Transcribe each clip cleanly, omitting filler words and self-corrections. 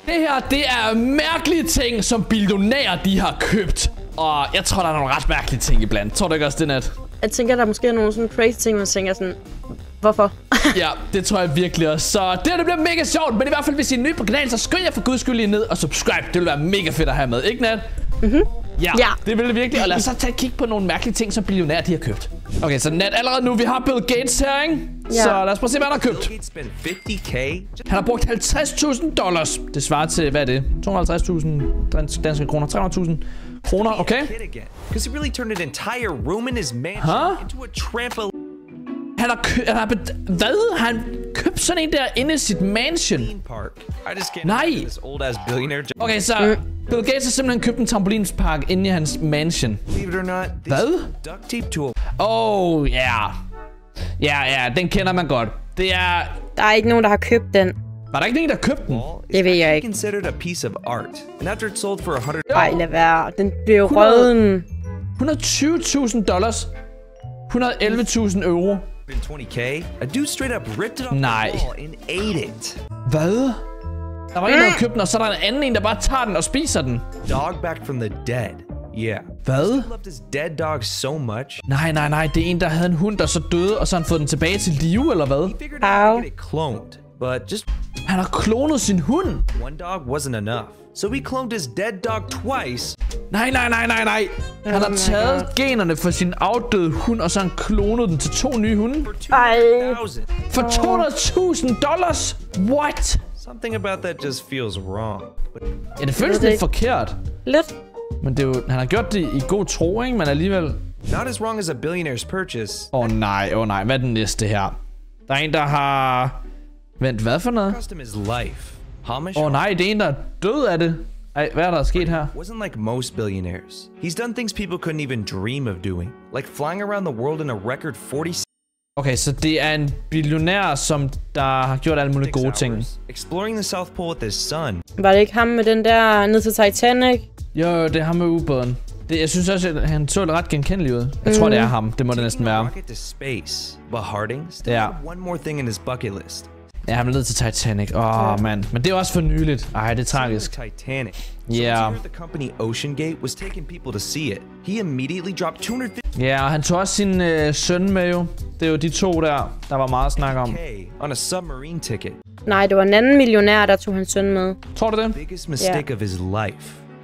Det her, det er mærkelige ting, som millionærer de har købt. Og jeg tror, der er nogle ret mærkelige ting iblandt. Tror du ikke også, det, Nat? Jeg tænker, der er måske nogle sådan crazy ting, man tænker sådan, hvorfor? Ja, det tror jeg virkelig også. Så det bliver mega sjovt. Men i hvert fald, hvis I er nye på kanalen, så skynd jer for guds skyld lige ned og subscribe. Det vil være mega fedt at have med, ikke Nat? Ja, det vil det virkelig. Og lad os så tage et kig på nogle mærkelige ting, som millionærer de har købt. Okay, så Nat, allerede nu, vi har Bill Gates her, ikke? Ja. Så lad os prøve at se, hvad han har købt. Han har brugt $50.000. Det svarer til, hvad er det? 250.000 danske kroner. 300.000 kroner, okay? Han har købt sådan en der inde i sit mansion. Nej. Okay, så Bill Gates har simpelthen købt en trampolinpark inde i hans mansion. Hvad? Ja, den kender man godt. Det er... Der er ikke nogen, der har købt den. Var der ikke nogen, der købte den? Det ved jeg ikke. Ej, lad være. Den blev røden. $120.000. 111.000 euro. Nej. Hvad? Der var en, der købte den, og så er der en anden en, der bare tager den og spiser den. Hvad? Nej. Det er en, der havde en hund, der så døde, og så har han fået den tilbage til live, eller hvad? Han har klonet sin hund. Nej. Han har taget generne for sin afdøde hund, og så har han klonet den til 2 nye hunde. For $200.000? What? Something about that just feels wrong. Ja, det føles lidt forkert. Lidt. Men det er jo, han har gjort det i god tro, ikke? Men alligevel... Not as wrong as a billionaire's purchase. Nej. Hvad er den næste her? Der er en, der har... Vent, hvad for noget? Nej, det er en, der er død af det. Ej, hvad er der sket her? Wasn't like most billionaires. He's done things people couldn't even dream of doing. Like flying around the world in a record 40... Okay, så det er en billionær, som der har gjort alle mulige gode ting. Exploring the South Pole with his son. Var det ikke ham med den der ned til Titanic? Jo, det er ham med ubåden. Jeg synes også, at han så ret genkendelig ud. Jeg tror, det er ham. Det må det næsten være. Ja. Ja, han er ned til Titanic. Mand. Men det er også for nyligt. Ej, det er tragisk. Ja. Ja, og han tog også sin søn med jo. Det er jo de to der var meget snak om. Nej, det var en anden millionær, der tog hans søn med. Tror du det?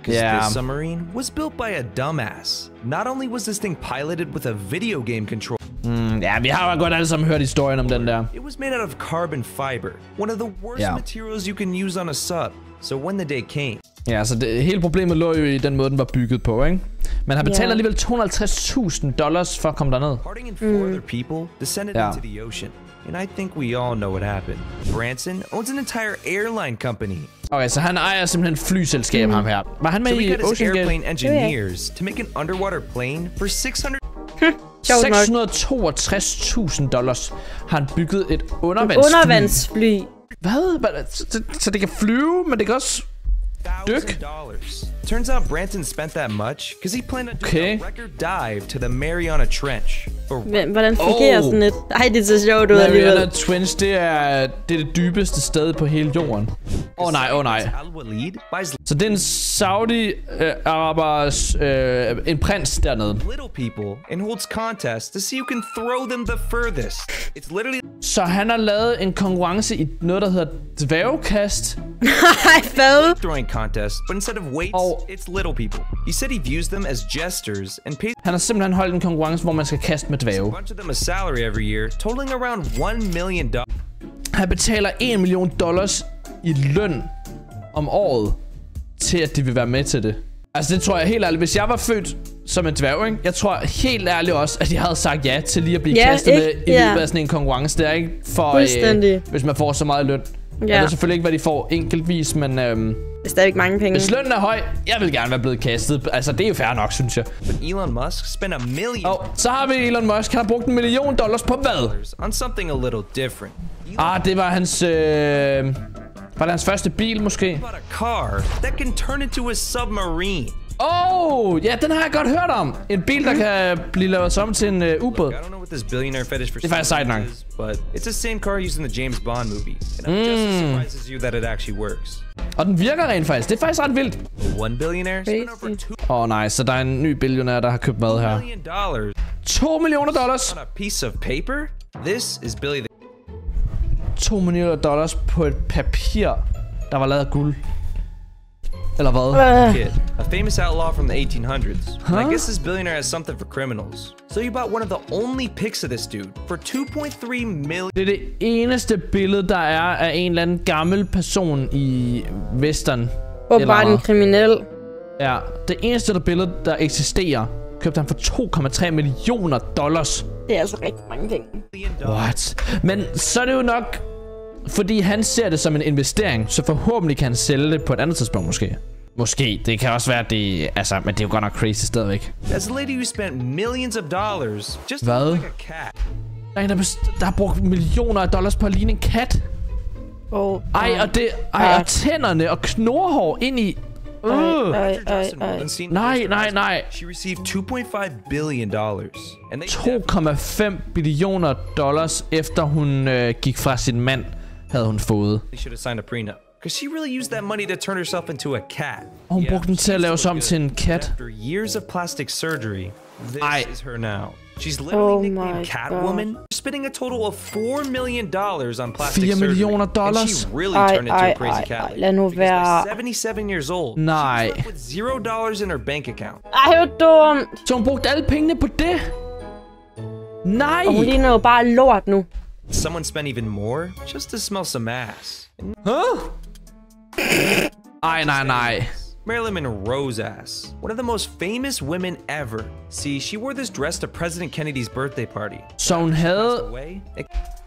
Yeah. This submarine was built by a dumbass. Not only was this thing piloted with a video game control. Ja, vi har jo godt alle sammen hørt historien om den der. It was made out of carbon fiber, one of the worst materials you can use on a sub. So when the day came. Ja, så hele problemet lå jo i den måde, den var bygget på, ikke? Men han betaler alligevel $250.000 for at komme derned. Parting in 4 other people descended into the ocean. And I think we all know what happened. Branson owns an entire airline company. Okay, så han ejer simpelthen flyselskab, ham her. Var han med i Ocean Gate? Airplane engineers to make an underwater plane for $662.000 har han bygget et undervandsfly. Hvad? Så det kan flyve, men det kan også dykke? Turns out Branson spent that much because he planned to do a record dive to the Mariana Trench. Hvordan fungerer sådan et? Ej, det ser sjovt ud alligevel. Mariana Trench, det er det dybeste sted på hele jorden. Nej. Så det er en Saudi-arabers en prins dernede. Så han har lavet en konkurrence i noget, der hedder dværgkast. Nej, hvad? Han har simpelthen holdt en konkurrence, hvor man skal kaste med dværge. Han betaler $1 million i løn om året til, at de vil være med til det. Altså det tror jeg helt ærligt, hvis jeg var født som en dværg, ikke? Jeg tror helt ærligt også, at jeg havde sagt ja til lige at blive kastet med i løbet af sådan en konkurrence der, ikke? For hvis man får så meget løn. Jeg ved selvfølgelig ikke, hvad de får enkeltvis, men det er stadig mange penge. Hvis lønnen er høj, jeg vil gerne være blevet kastet. Altså, det er jo fair nok, synes jeg. Elon Musk spent $1 million. Så har vi Elon Musk. Han har brugt $1 million på hvad? On something a little different. Det var hans... var det hans første bil, måske? A car that can turn into a submarine. Ja, den har jeg godt hørt om. En bil, der kan blive lavet om til en ubåd. Det er faktisk sejt nok. But it's the same car used in the James Bond movie. And it just surprises you that it actually works. Og den virker rent faktisk. Det er faktisk ret vildt. One billionaire spent over Nej, så der er en ny billionær, der har købt mad her. $2 millioner. On a piece of paper? This is Billy the $2 millioner på et papir, der var lavet af guld. Eller hvad? Kid, a famous outlaw from the 1800s. And I guess this billionaire has something for criminals. So you bought one of the only pics of this dude for 2.3 million. Det er det eneste billede, der er af en eller anden gammel person i Western. Hvor bare en kriminel. Ja, det eneste billede, der eksisterer, købte han for $2,3 millioner. Det er altså rigtig mange penge. What? Men så er det jo nok, fordi han ser det som en investering, så forhåbentlig kan han sælge det på et andet tidspunkt måske. Måske. Det kan også være, at det... Altså, men det er jo godt nok crazy stadigvæk. As a lady who spent millions of dollars just hvad? like a cat. Der er en, der har brugt millioner af dollars på at ligne en kat. Og tænderne og knorhår ind i... Nej. She received $2.5 billion. 2,5 billioner dollars efter hun gik fra sin mand, havde hun fået. She should have signed a prenup. Because she really used that money to turn herself into a cat. Og hun brugte den til at lave sig om til en kat. After years of plastic surgery, this is her now. She's literally nicknamed Catwoman, spending a total of $4 million on plastic surgery. $4 millioner. And she really turned into a crazy cat. Lad nu være. 77 years old. Nej. She with $0 in her bank account. Ej, hvor dumt. Så hun brugte alle pengene på det? Nej. Og hun ligner jo bare lort nu. Someone spent even more just to smell some ass. Nej. Marilyn Monroe's ass. One of the most famous women ever. See, she wore this dress to President Kennedy's birthday party. Så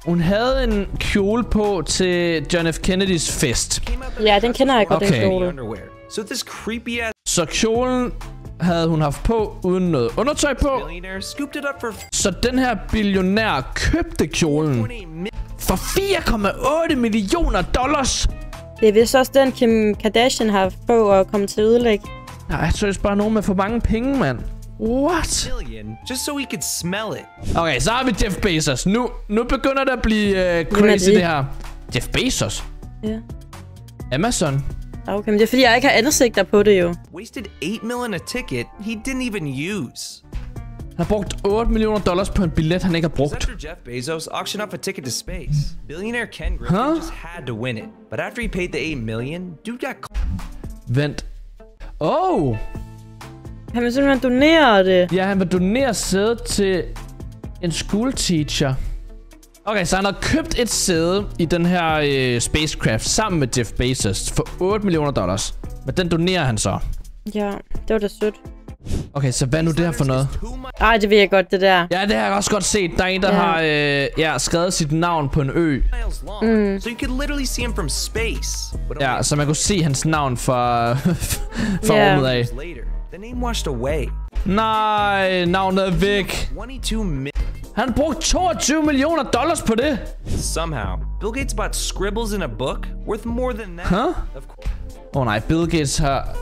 hun havde en kjole på til John F. Kennedys fest. Ja, den kender jeg godt, den kjole. So this creepy ass. Så kjolen havde hun haft på uden noget undertøj på. Så den her billionær købte kjolen for $4,8 millioner. Det er vist også den, Kim Kardashian har på at komme til ødelægge. Nej, jeg tror, det er bare nogen med for mange penge, mand. What? Just so he could smell it. Okay, så har vi Jeff Bezos. Nu begynder det at blive crazy, det her. Jeff Bezos? Ja. Amazon? Okay, men det er fordi, jeg ikke har ansigter på det jo. Wasted $8 million a ticket he didn't even use. Han har brugt $8 millioner på en billet, han ikke har brugt. After Jeff Bezos auctioned off a ticket to space, billionaire Ken Griffin just had to win it. But after he paid the $8 million, dude got... Vent. Han vil simpelthen donere det. Ja, han vil donere sædet til en school teacher. Okay, så han har købt et sæde i den her spacecraft sammen med Jeff Bezos for $8 millioner. Men den donerer han så. Ja, det var da sødt. Okay, så hvad nu det her for noget? Ej, det ved jeg godt, det der. Ja, det har jeg også godt set. Der er en, der har skrevet sit navn på en ø. Ja, så man kunne se hans navn fra rummet af. Nej, navnet er væk. Han brugte $22 millioner på det. Somehow, Bill Gates bought scribbles in a book worth more than that. Nej, Bill Gates har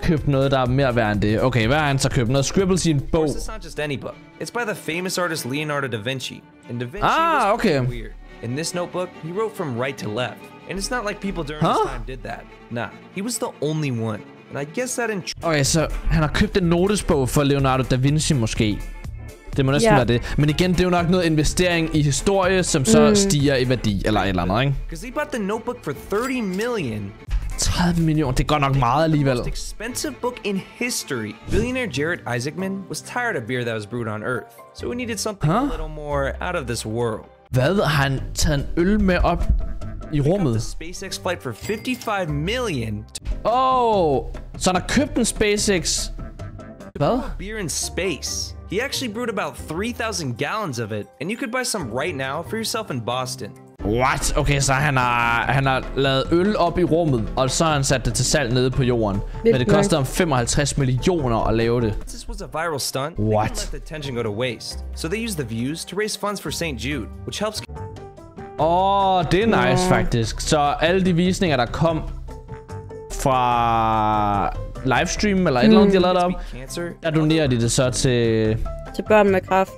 købt noget, der er mere værd end det. Okay, hvad har han så købt? Noget scribbles i en bog? It's not just any book. It's by the famous artist Leonardo da Vinci. And da Vinci was weird. In this notebook, he wrote from right to left. And it's not like people during his time did that. Nah, he was the only one. And I guess that okay, så han har købt en notesbog for Leonardo da Vinci måske. Det må næsten være det. Men igen, det er jo nok noget investering i historie, som så stiger i værdi, eller et eller andet, ikke? Because he bought the notebook for 30 million. 30 millioner, det er godt nok meget alligevel. The most expensive book in history. Billionaire Jared Isaacman was tired of beer that was brewed on Earth, so he needed something a little more out of this world. Hvad? Har han taget en øl med op i rummet? The SpaceX flight for 55 million. Så han har købt en SpaceX. Hvad? Beer in space. He actually brewed about 3,000 gallons of it, and you could buy some right now for yourself in Boston. What? Okay, så han har lavet øl op i rummet, og så har han sat det til salg nede på jorden. Men det koster om 55 millioner at lave det. This was a viral stunt. What? Let the attention go to waste. So they use the views to raise funds for St. Jude, which helps. Det er nice faktisk. Så alle de visninger, der kom fra livestream eller et eller andet, de har lavet om. Der donerer de det så til børn med kræft.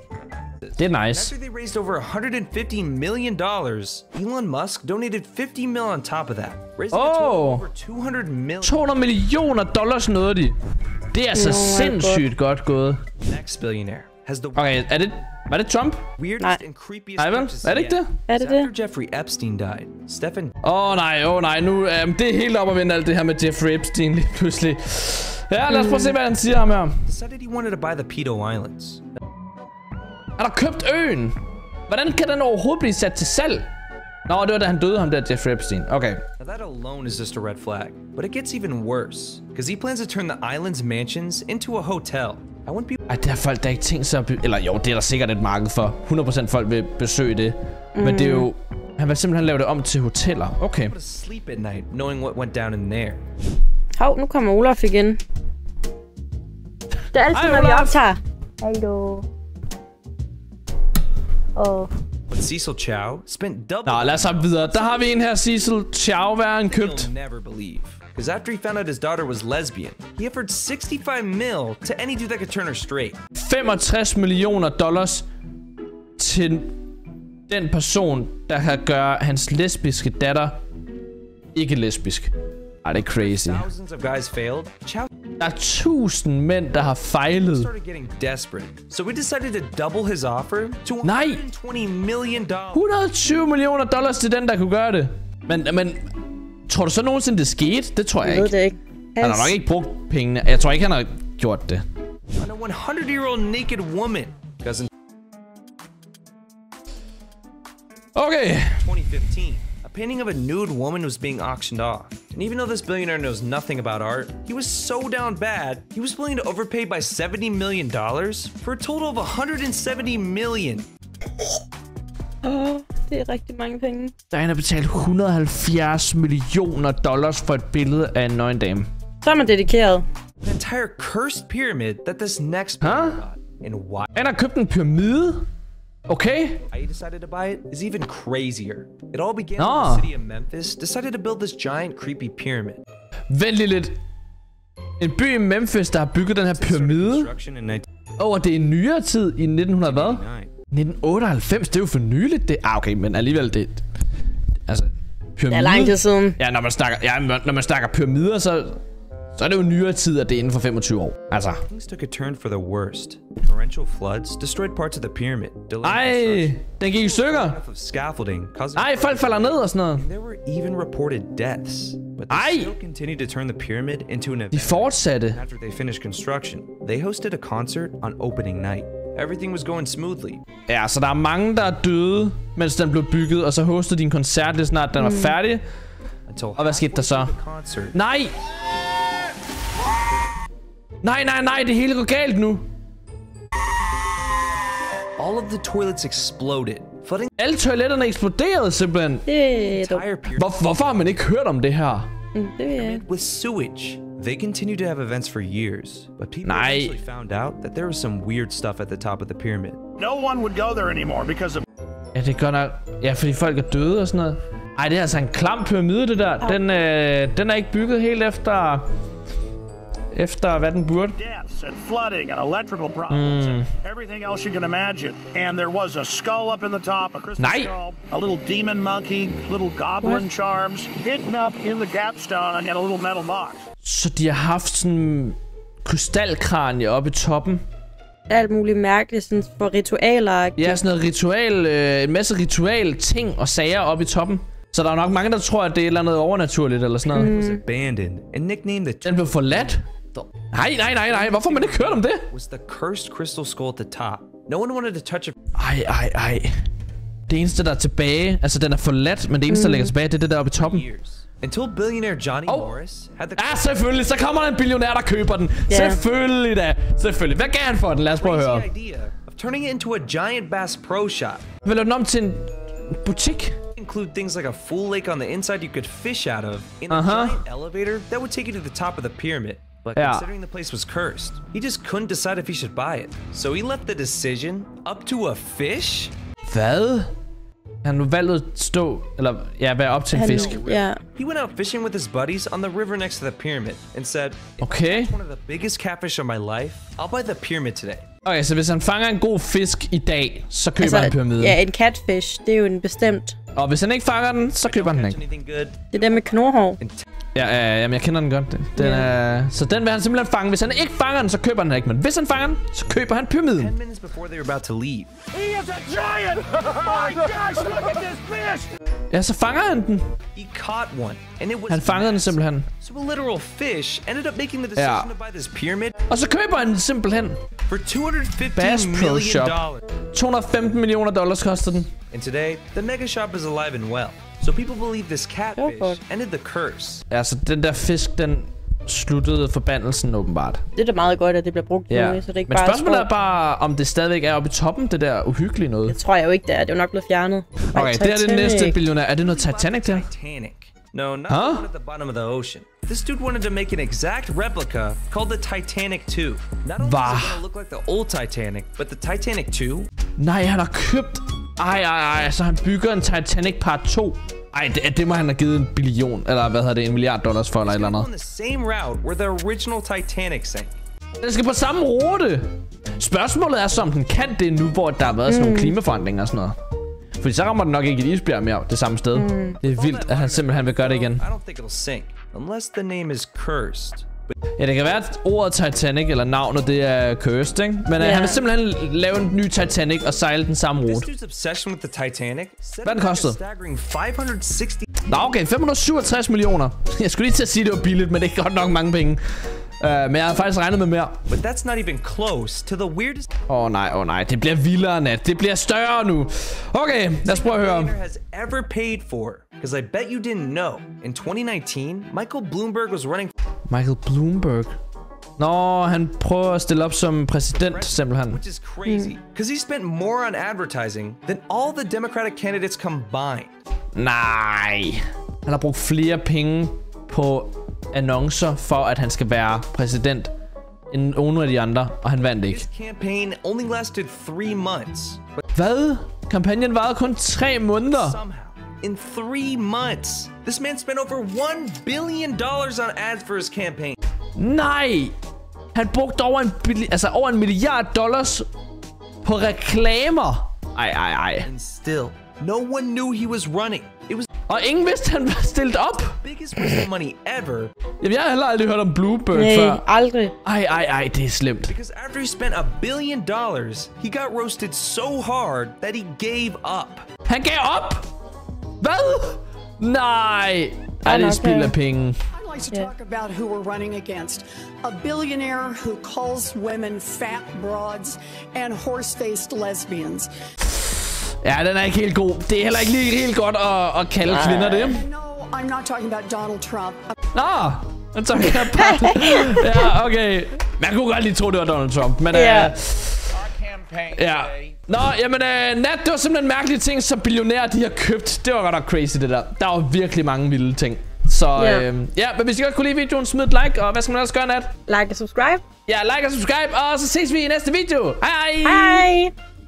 Det er nice. After they raised over $150 million, Elon Musk donated $50 million on top of that. Raising a total of over $200 million. $200 millioner nåede de. Det er altså sindssygt godt gået. Next billionaire has the Okay, var det Trump? weirdest and creepiest Nej vel? purchases Er det ikke yet. det? Er det det? After Jeffrey Epstein died, Stephen Nej, nu det er helt op at vende alt det her med Jeffrey Epstein lige pludselig. Ja, lad os prøve at se, hvad han siger ham her. decided he wanted to buy the Pedo Islands. Han har købt øen. Hvordan kan den overhovedet blive sat til salg? Nå, det var da han døde, ham der Jeffrey Epstein. Okay. Now that alone is just a red flag, but it gets even worse, because he plans to turn the island's mansions into a hotel. I want people. Ej, der er folk, der ikke tænkt sig at eller jo, det er der sikkert et marked for. 100% folk vil besøge det. Men det er jo... Han vil simpelthen lave det om til hoteller. Okay. To sleep at night, knowing what went down in there. Hov, nu kommer Olaf igen. Det er altid, når vi optager. Hallo. But Cecil Chow spent double. Nå, lad os hoppe videre. Der har vi en her, Cecil Chow, hvad han købt. You'll never believe. Because after he found out his daughter was lesbian, he offered $65 million to any dude that could turn her straight. $65 millioner til den person, der kan gøre hans lesbiske datter ikke lesbisk. Ej, det er crazy. Thousands of guys failed. Chow Der er 1000 mænd, der har fejlet. started getting desperate, so we decided to double his offer to Nej. $120 million. $120 millioner til den, der kunne gøre det. Men tror du så nogensinde, det skete? Det tror jeg Jeg ved ikke. det ikke. Han har nok ikke brugt pengene. Jeg tror ikke, han har gjort det. On a 100-year-old naked woman. Cousin. Okay. 2015, a painting of a nude woman was being auctioned off. And even though this billionaire knows nothing about art, he was so down bad, he was willing to overpay by $70 million for a total of $170 million. Det er rigtig mange penge. Der er en, der betalt $170 millioner for et billede af en nøgen dame. Så er man dedikeret. An entire cursed pyramid that this next billionaire got. And why Han har købt en pyramide. Okay. he decided to buy it is even crazier. It all began when the city of Memphis decided to build this giant creepy pyramid. Vent lige lidt. En by i Memphis, der har bygget den her pyramide. Og det er i nyere tid i 1900 hvad? 1998, det er jo for nyligt det. Okay, men alligevel det. Altså, pyramide. Det er lang tid siden. Ja, når man snakker pyramider, så er det jo nyere tid, at det er inden for 25 år. Altså. Things took a turn for the worst. Torrential floods destroyed parts of the pyramid. Ej, den gik i stykker. Scaffolding causing. Ej, folk falder ned og sådan noget. There were even reported deaths, but they still continued to turn the pyramid into an event. De fortsatte. After they finished construction, they hosted a concert on opening night. Everything was going smoothly. Ja, så der er mange, der er døde, mens den blev bygget, og så hostede de en koncert, lige snart den var færdig. Og hvad skete der så? Nej! Nej, det hele går galt nu. All of the toilets exploded, flooding. Alle toiletterne eksploderede simpelthen. Det er dumt. Hvorfor har man ikke hørt om det her? Det ved jeg ikke. With sewage. They continued to have events for years, but people eventually found out that there was some weird stuff at the top of the pyramid. No one would go there anymore because of. Ja, det gør nok. Ja, fordi folk er døde og sådan noget. Ej, det er altså en klam pyramide, det der. Den er ikke bygget helt efter hvad den burde. Deaths and flooding and electrical problems and everything else you can imagine. And there was a skull up in the top, a crystal skull, a little demon monkey, little goblin charms hidden up in the capstone and a little metal box. Så de har haft sådan krystalkranie oppe i toppen. Alt muligt mærkeligt, sådan for ritualer. Ja, sådan noget ritual, en masse ritual ting og sager oppe i toppen. Så der er nok mange, der tror, at det er et eller andet overnaturligt eller sådan noget. Was abandoned and nicknamed the. Den blev forladt. Nej. Hvorfor har man ikke hørt om det? Was the cursed crystal skull at the top. No one wanted to touch it. Ej. Det eneste, der er tilbage, altså den er forladt, men det eneste, der ligger tilbage, det er det der oppe i toppen. Until billionaire Johnny Morris had the. Ja, selvfølgelig. Så kommer der en billionær, der køber den. Yeah. Selvfølgelig da. Selvfølgelig. Hvad gav han for den? Lad os prøve at høre. Idea of turning it into a giant Bass Pro Shop. Vil du den om til en butik? Include things like a full lake on the inside you could fish out of, in a giant elevator that would take you to the top of the pyramid. But considering the place was cursed, he just couldn't decide if he should buy it. So he left the decision up to a fish. Hvad? Han valgte at stå, eller ja, være op til en fisk. Ja. He went out fishing with his buddies on the river next to the pyramid and said, okay. It's one of the biggest catfish of my life. I'll buy the pyramid today. Okay, så hvis han fanger en god fisk i dag, så køber han pyramiden. Ja, en catfish, det er jo en bestemt. Og hvis han ikke fanger den, så køber han den ikke. Det er den med knorhår. Ja, jamen jeg kender den godt. Den er, så den vil han simpelthen fange. Hvis han ikke fanger den, så køber han den ikke. Men hvis han fanger den, så køber han pyramiden. 10 minutes before they were about to leave. He is a giant! Oh my gosh, look at this fish! Ja, så fanger han den. He caught one, and it was Han fangede den simpelthen. So a literal fish ended up making the decision to buy this pyramid. Og så køber han den simpelthen. For $215 million. $215 millioner koster den. And today, the mega shop is alive and well. So people believe this catfish ended the curse. Ja, så den der fisk, den sluttede forbandelsen åbenbart. Det er da meget godt, at det bliver brugt nu, så det er ikke men bare spørgsmålet er bare, om det stadigvæk er oppe i toppen, det der uhyggelige noget. Det tror jeg jo ikke, det er. Det er jo nok blevet fjernet. Okay, det er det næste billionær. Er det noget Titanic der? Titanic. No, not the one at the bottom of the ocean. This dude wanted to make an exact replica called the Titanic 2. Not only does it look like the old Titanic, but the Titanic 2. Nej, han har købt... Ej, så han bygger en Titanic part 2. Ej, det må han have givet $1 billion, eller hvad hedder det, $1 milliard for, eller et eller andet. On the same route where the original Titanic sank. Den skal på samme rute. Spørgsmålet er så, om den kan det nu, hvor der har været sådan nogle klimaforandringer og sådan noget. Fordi så rammer den nok ikke et isbjerg mere det samme sted. Det er vildt, at han simpelthen vil gøre det igen. I don't think it'll sink unless the name is cursed. Ja, det kan være, at ordet Titanic eller navnet, det er cursed, ikke? Men han vil simpelthen lave en ny Titanic og sejle den samme rute. Hvad den kostede? Nå, okay, 567 millioner. Jeg skulle lige til at sige, at det var billigt, men det er godt nok mange penge. Men jeg har faktisk regnet med mere. Åh nej, det bliver vildere, Nat. Det bliver større nu. Okay, lad os prøve at høre. Because I bet you didn't know. In 2019, Michael Bloomberg was running. Michael Bloomberg. Nå, han prøver at stille op som præsident, simpelthen. Which is crazy, because he spent more on advertising than all the Democratic candidates combined. Nej. Han har brugt flere penge på annoncer for, at han skal være præsident, end nogle af de andre, og han vandt ikke. His campaign only lasted 3 months. Hvad? Kampagnen varede kun 3 måneder. Somehow, in 3 months, this man spent over $1 billion on ads for his campaign. Nej! Han brugte over $1 milliard på reklamer. Ej. And still, no one knew he was running. It was og ingen vidste, han var stillet op. biggest waste of money ever. Jamen, jeg har heller aldrig hørt om Bloomberg før. Nej, aldrig. Ej, det er slemt. Because after he spent $1 billion, he got roasted so hard that he gave up. Han gav op? Hvad? Nej. Ej, det er spild af penge. To talk about who we're running against. A billionaire who calls women fat broads and horse-faced lesbians. Ja, den er ikke helt god. Det er heller ikke lige helt godt at kalde kvinder det. No, I'm not talking about Donald Trump. Nå, han tager bare. Ja, okay. Man kunne godt lige tro, det var Donald Trump, men ja. Nå, jamen Nat, det var simpelthen mærkelige ting, som billionærer de har købt. Det var godt nok crazy, det der. Der var virkelig mange vilde ting. Så ja, men hvis I godt kunne lide videoen, smid et like, og hvad skal man ellers gøre, Nat? Like og subscribe. Ja, like og subscribe, og så ses vi i næste video. Hej! Hej!